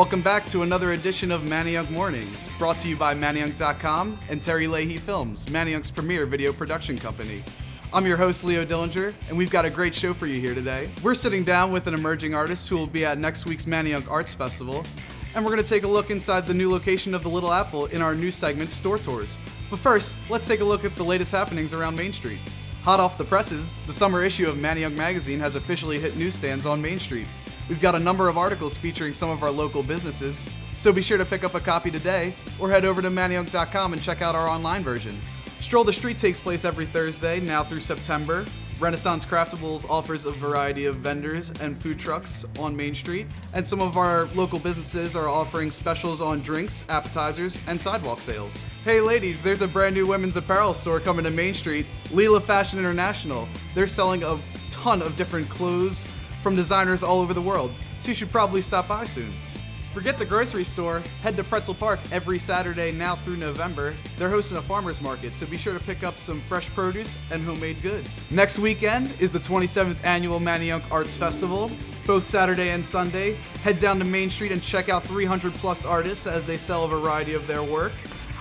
Welcome back to another edition of Manayunk Mornings, brought to you by Manayunk.com and TerryLeahyFilms, Manayunk's premier video production company. I'm your host, Leo Dillinger, and we've got a great show for you here today. We're sitting down with an emerging artist who will be at next week's Manayunk Arts Festival, and we're going to take a look inside the new location of the Little Apple in our new segment, Store Tours. But first, let's take a look at the latest happenings around Main Street. Hot off the presses, the summer issue of Manayunk Magazine has officially hit newsstands on Main Street. We've got a number of articles featuring some of our local businesses, so be sure to pick up a copy today or head over to Manayunk.com and check out our online version. Stroll the Street takes place every Thursday, now through September. Renaissance Craftables offers a variety of vendors and food trucks on Main Street, and some of our local businesses are offering specials on drinks, appetizers, and sidewalk sales. Hey ladies, there's a brand new women's apparel store coming to Main Street, Leahy Fashion International. They're selling a ton of different clothes from designers all over the world, so you should probably stop by soon. Forget the grocery store, head to Pretzel Park every Saturday now through November. They're hosting a farmer's market, so be sure to pick up some fresh produce and homemade goods. Next weekend is the 27th annual Manayunk Arts Festival. Both Saturday and Sunday, head down to Main Street and check out 300 plus artists as they sell a variety of their work.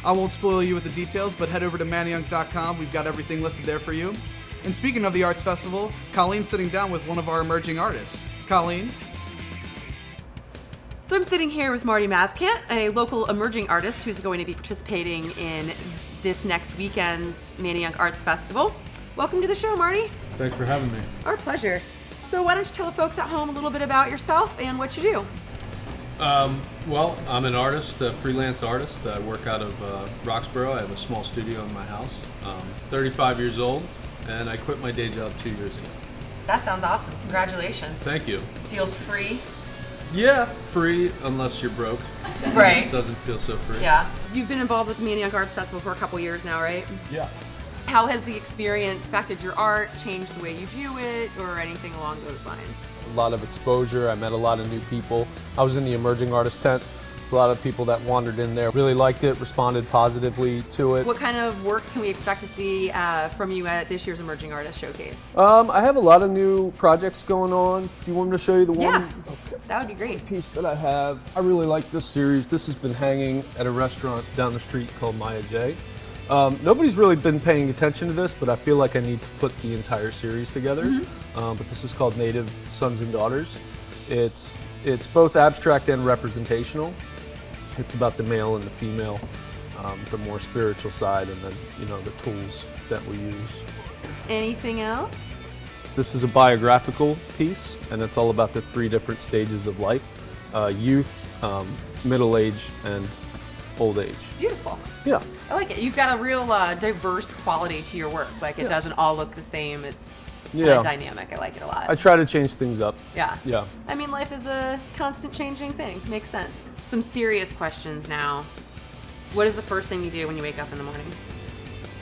I won't spoil you with the details, but head over to Manayunk.com. We've got everything listed there for you. And speaking of the Arts Festival, Colleen's sitting down with one of our emerging artists. Colleen? So I'm sitting here with Marty Maaskant, a local emerging artist who's going to be participating in this next weekend's Manayunk Arts Festival. Welcome to the show, Marty. Thanks for having me. Our pleasure. So why don't you tell the folks at home a little bit about yourself and what you do? Well, I'm an artist, a freelance artist. I work out of Roxborough. I have a small studio in my house. 35 years old, and I quit my day job 2 years ago. That sounds awesome. Congratulations. Thank you. Feels free. Yeah, free unless you're broke. Right. It doesn't feel so free. Yeah. You've been involved with the Manayunk Arts Festival for a couple years now, right? Yeah. How has the experience affected your art, changed the way you view it, or anything along those lines? A lot of exposure. I met a lot of new people. I was in the emerging artist tent. A lot of people that wandered in there really liked it, responded positively to it. What kind of work can we expect to see from you at this year's Emerging Artist Showcase? I have a lot of new projects going on. Do you want me to show you the one? Yeah, Okay. that would be great. Piece that I have. I really like this series. This has been hanging at a restaurant down the street called Maya J. Nobody's really been paying attention to this, but I feel like I need to put the entire series together. But this is called Native Sons and Daughters. It's both abstract and representational. It's about the male and the female, the more spiritual side, and then, the tools that we use. Anything else? This is a biographical piece, and it's all about the 3 different stages of life: youth, middle age, and old age. Beautiful. Yeah. I like it. You've got a real diverse quality to your work. Like, it doesn't all look the same. It's kinda dynamic. I like it a lot. I try to change things up. Yeah. Yeah. I mean, life is a constant changing thing. Makes sense. Some serious questions now. What is the first thing you do when you wake up in the morning?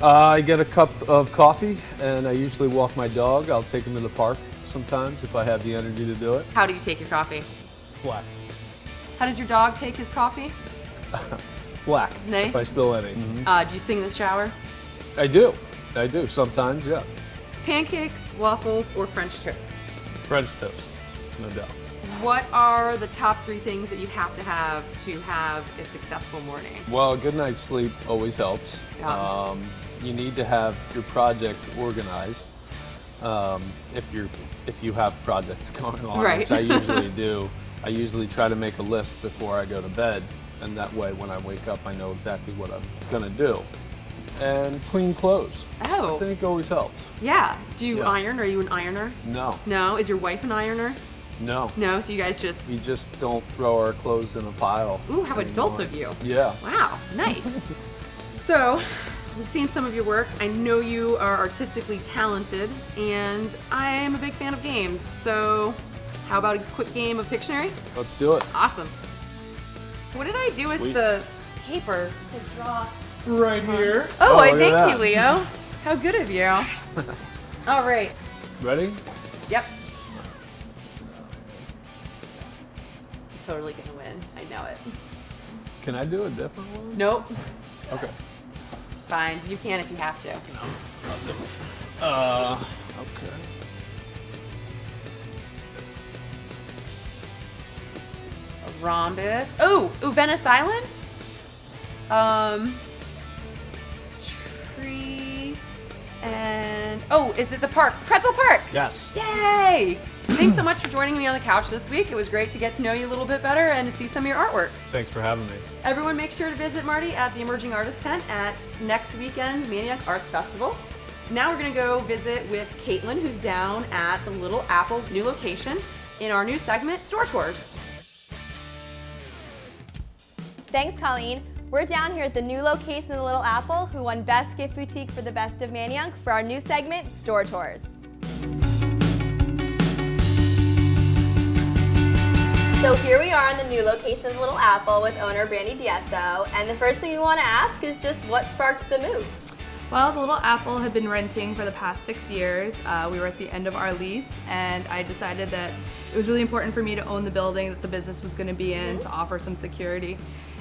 I get a cup of coffee, and I usually walk my dog. I'll take him to the park sometimes if I have the energy to do it. How do you take your coffee? Black. How does your dog take his coffee? Black. Nice. If I spill any. Do you sing in the shower? I do sometimes, yeah. Pancakes, waffles, or French toast? French toast, no doubt. What are the top 3 things that you have to have a successful morning? Well, a good night's sleep always helps. Yeah. You need to have your projects organized. If you have projects going on, Right. which I usually do, I usually try to make a list before I go to bed, and that way when I wake up I know exactly what I'm gonna do. And clean clothes. Oh. I think it always helps. Yeah. Do you Yeah. iron? Are you an ironer? No. No? Is your wife an ironer? No. No? So you guys just... We just don't throw our clothes in a pile. Ooh, how adults anymore. of you. Yeah. Wow, nice. So, we've seen some of your work. I know you are artistically talented, and I'm a big fan of games. So, how about a quick game of Pictionary? Let's do it. Awesome. What did I do with Sweet. the paper to draw? Right here. Oh, Oh, I look at thank you, that. Leo. How good of you. All right. Ready? Yep. Totally gonna win. I know it. Can I do a different one? Nope. Okay. Fine. You can if you have to. Okay. rhombus. Oh, Venice Island. Tree. And is it the park? Pretzel Park. Yes. Yay! Thanks so much for joining me on the couch this week. It was great to get to know you a little bit better and to see some of your artwork. Thanks for having me. Everyone make sure to visit Marty at the Emerging Artist Tent at next weekend's Manayunk Arts Festival. Now we're gonna go visit with Caitlin, who's down at the Little Apple's new location in our new segment, Store Tours. Thanks, Colleen. We're down here at the new location of the Little Apple, who won Best Gift Boutique for the Best of Manayunk, for our new segment, Store Tours. So here we are in the new location of the Little Apple with owner Brandy, and the first thing we want to ask is just what sparked the move? Well, the Little Apple had been renting for the past 6 years. We were at the end of our lease, and I decided that it was really important for me to own the building that the business was going to be in to offer some security.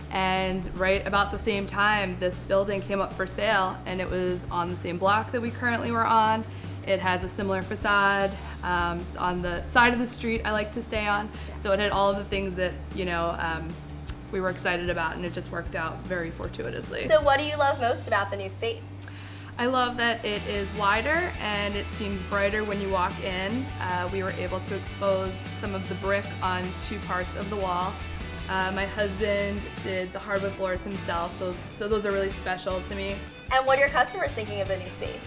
And right about the same time, this building came up for sale, and it was on the same block that we currently were on. It has a similar facade. It's on the side of the street I like to stay on. So it had all of the things that, we were excited about, and it just worked out very fortuitously. So what do you love most about the new space? I love that it is wider and it seems brighter when you walk in. We were able to expose some of the brick on 2 parts of the wall. My husband did the hardwood floors himself, those are really special to me. And what are your customers thinking of the new space?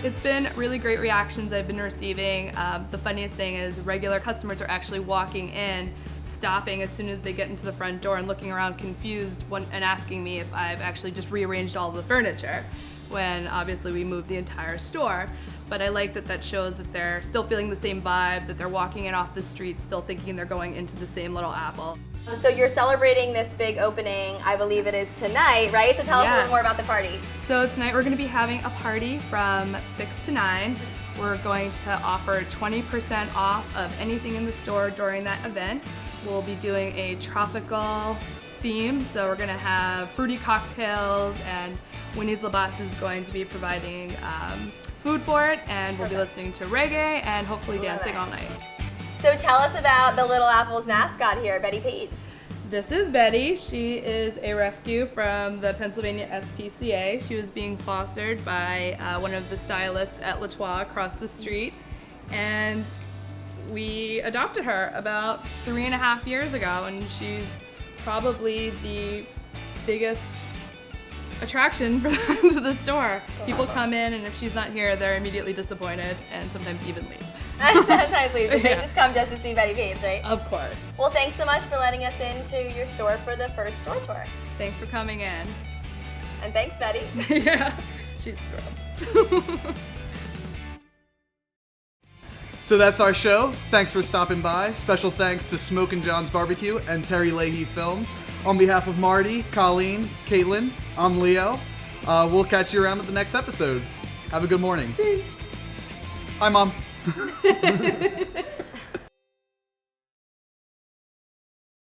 It's been really great reactions I've been receiving. The funniest thing is regular customers are actually walking in, stopping as soon as they get into the front door and looking around confused and asking me if I've actually just rearranged all the furniture, when obviously we moved the entire store. But I like that shows that they're still feeling the same vibe, that they're walking in off the street still thinking they're going into the same Little Apple. So you're celebrating this big opening, I believe it is tonight, right? So tell us a little more about the party. So tonight we're going to be having a party from 6 to 9. We're going to offer 20% off of anything in the store during that event. We'll be doing a tropical theme, so we're going to have fruity cocktails, and Winnie's Labas is going to be providing food for it, and we'll be listening to reggae and hopefully dancing all night. So tell us about the Little Apple's mascot here, Betty Page. This is Betty. She is a rescue from the Pennsylvania SPCA. She was being fostered by one of the stylists at Latois across the street, and we adopted her about 3.5 years ago, and she's probably the biggest attraction to the store. People come in, and if she's not here, they're immediately disappointed and sometimes even leave. Sometimes leave, but they just come just to see Betty Page, right? Of course. Well, thanks so much for letting us into your store for the first store tour. Thanks for coming in. And thanks, Betty. Yeah, she's thrilled. So that's our show. Thanks for stopping by. Special thanks to Smokin' John's Barbecue and TerryLeahyFilms. On behalf of Marty, Colleen, Caitlin, I'm Leo. We'll catch you around at the next episode. Have a good morning. Peace. Hi, Mom.